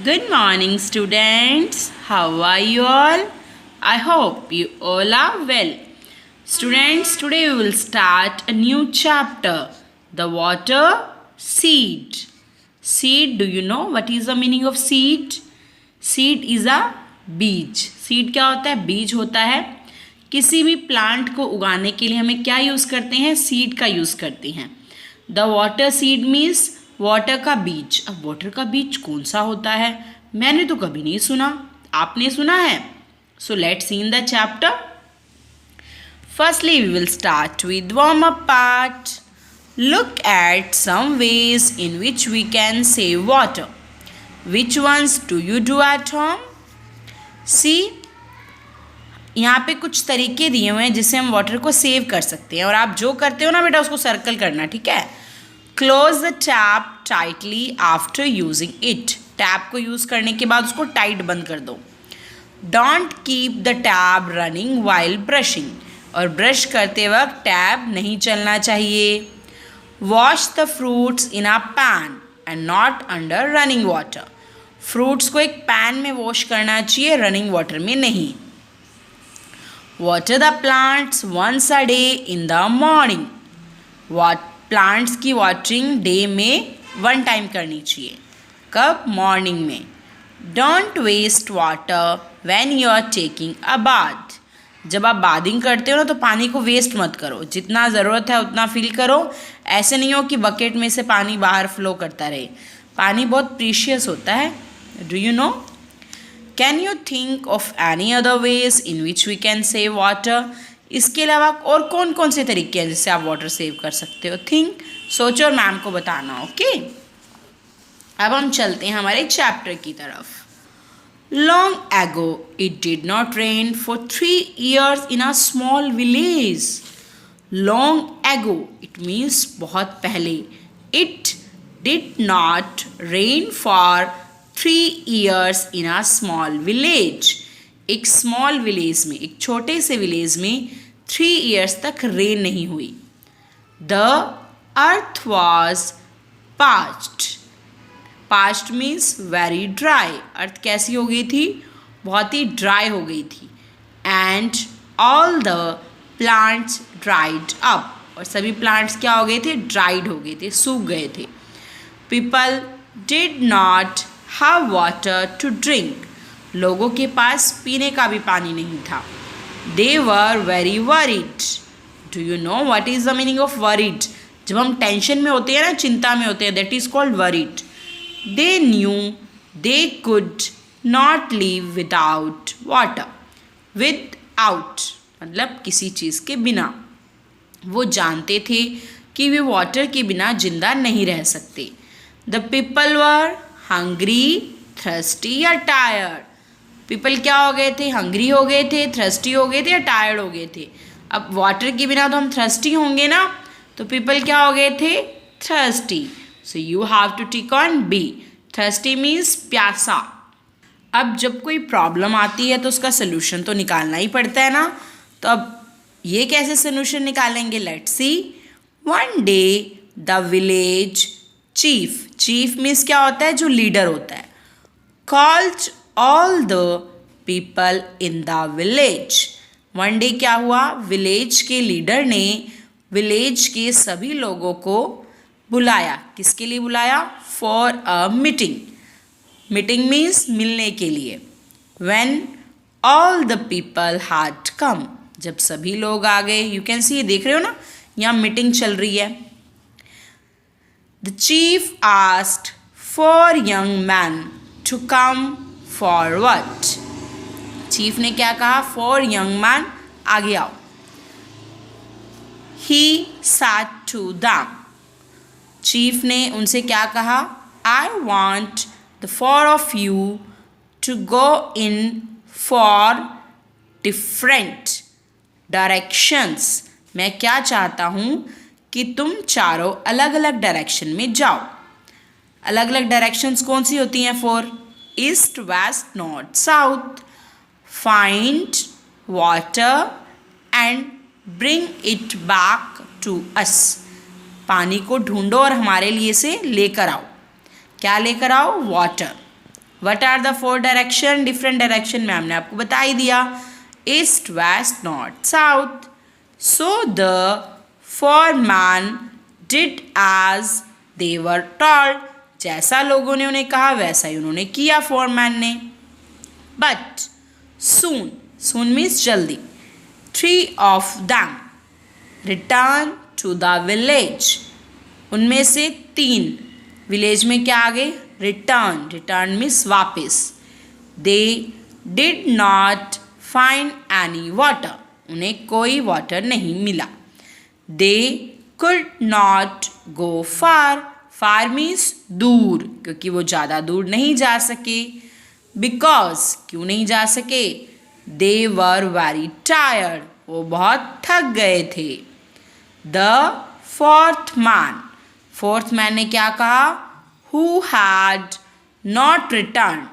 Good morning, students. How are you all? I hope you all are well. Students, today we will start a new chapter, the water seed. Seed, do you know what is the meaning of seed? Seed is a बीज. Seed क्या होता है? बीज होता है. किसी भी plant को उगाने के लिए हमें क्या यूज़ करते हैं? सीड का यूज़ करते हैं. The water seed means water का बीज. अब वाटर का बीज कौन सा होता है? मैंने तो कभी नहीं सुना. आपने सुना है? So let's see in the chapter. Firstly we will start with warm up part. Look at some ways in which we can save water. Which ones do you do at home? See, यहाँ पे कुछ तरीके दिए हुए हैं जिससे हम water को सेव कर सकते हैं और आप जो करते हो ना बेटा उसको सर्कल करना, ठीक है. Close the tap tightly after using it. Tap को यूज़ करने के बाद उसको टाइट बंद कर दो. Don't keep the tap running while brushing. और ब्रश करते वक्त टैप नहीं चलना चाहिए. Wash the fruits in a pan and not under running water. Fruits को एक पैन में वॉश करना चाहिए, रनिंग वाटर में नहीं. Water the plants once a day in the morning. Plants की वाटरिंग डे में 1 टाइम करनी चाहिए. कब? मॉर्निंग में. Don't waste water when you are taking a bath. जब आप बाथिंग करते हो ना तो पानी को वेस्ट मत करो. जितना ज़रूरत है उतना फिल करो. ऐसे नहीं हो कि बकेट में से पानी बाहर फ्लो करता रहे. पानी बहुत प्रीशियस होता है. Do you know? Can you think of any other ways in which we can save water. इसके अलावा और कौन कौन से तरीके हैं जिससे आप वाटर सेव कर सकते हो? थिंक, सोचो और मैम को बताना. ओके, अब हम चलते हैं हमारे चैप्टर की तरफ. Long ago, it did not rain for 3 years in a small village. Long ago, it means बहुत पहले. It did not rain for 3 years in a small village. एक स्मॉल विलेज में, एक छोटे से विलेज में 3 years तक रेन नहीं हुई. The earth was parched. Parched means very dry. Earth कैसी हो गई थी? बहुत ही ड्राई हो गई थी. And all the plants dried up. और सभी प्लांट्स क्या हो गए थे? ड्राइड हो गए थे, सूख गए थे. People did not have water to drink. लोगों के पास पीने का भी पानी नहीं था. They were very worried. Do you know what is the meaning of worried? जब हम टेंशन में होते हैं ना, चिंता में होते हैं, that is called worried. They knew they could not live without water. Without मतलब किसी चीज़ के बिना. वो जानते थे कि वे वाटर के बिना जिंदा नहीं रह सकते. The people were hungry, thirsty या tired. People क्या हो गए थे? हंग्री हो गए थे, thirsty हो गए थे या टायर्ड हो गए थे. अब वाटर के बिना तो हम thirsty होंगे ना, तो people क्या हो गए थे? thirsty. So you have to tick on B. Thirsty means प्यासा. अब जब कोई प्रॉब्लम आती है तो उसका सोल्यूशन तो निकालना ही पड़ता है ना. तो अब ये कैसे सोल्यूशन निकालेंगे? Let's see. One day the village chief. Chief means क्या होता है? जो लीडर होता है. Called all the people in the village. One day क्या हुआ? विलेज के लीडर ने विलेज के सभी लोगों को बुलाया. किसके लिए बुलाया? For a meeting. Meeting means मिलने के लिए. When all the people had come. जब सभी लोग आ गए. यू कैन सी, देख रहे हो ना, यहाँ मीटिंग चल रही है. The chief asked four young man to come forward. Chief ने क्या कहा? फॉर यंग मैन, आगे आओ. He said to them. Chief ने उनसे क्या कहा? I want the 4 of you to go in four different directions. मैं क्या चाहता हूँ कि तुम चारों अलग अलग डायरेक्शन में जाओ. अलग अलग डायरेक्शंस कौन सी होती हैं? 4. East, west, north, south. Find water and bring it back to us. पानी को ढूंढो और हमारे लिए से लेकर आओ. क्या लेकर आओ? Water. What are the 4 direction? Different direction में हमने आपको बता ही दिया, east, west, north, south. So the 4 man did as they were told. जैसा लोगों ने उन्हें कहा वैसा ही उन्होंने किया 4 मैन ने. बट सून, सून मीन्स जल्दी, 3 of them return to the village. उनमें से 3 विलेज में क्या आ गए? रिटर्न. रिटर्न मीन्स वापस. They did not find any water. उन्हें कोई वाटर नहीं मिला. They could not go far. Far means दूर, क्योंकि वो ज़्यादा दूर नहीं जा सके. बिकॉज, क्यों नहीं जा सके? दे वर वेरी टायर्ड. वो बहुत थक गए थे. The 4th man, 4th man ने क्या कहा? Who had not returned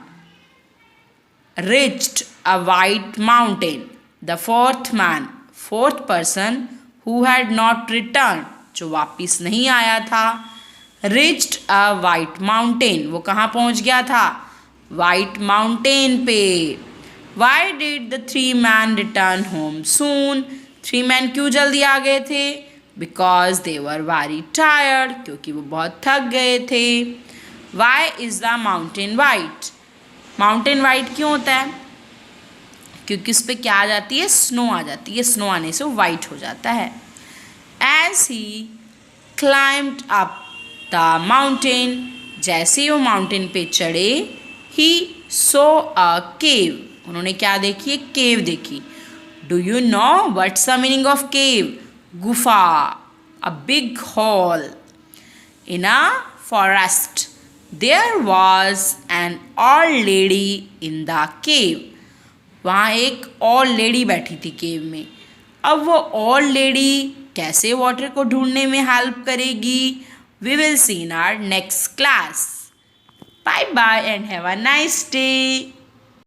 reached a white mountain. The 4th man, 4th person who had not returned, जो वापिस नहीं आया था, reached a white mountain. वो कहाँ पहुँच गया था? White mountain पे. Why did the 3 men return home soon? 3 men क्यों जल्दी आ गए थे? Because they were very tired. क्योंकि वो बहुत थक गए थे. Why is the mountain white? Mountain white क्यों होता है? क्योंकि उस पर क्या आ जाती है? स्नो आ जाती है. स्नो आने से वो वाइट हो जाता है. As he climbed up the mountain, जैसे ही वो माउंटेन पे चढ़े, he saw a cave. उन्होंने क्या देखी? एक केव देखी. Do you know what's the meaning of cave? गुफा. A big hole in a forest. There was an old lady in the cave. वहाँ एक ओल्ड लेडी बैठी थी केव में. अब वो ओल्ड लेडी कैसे वाटर को ढूंढने में हेल्प करेगी? We will see in our next class. Bye bye and have a nice day.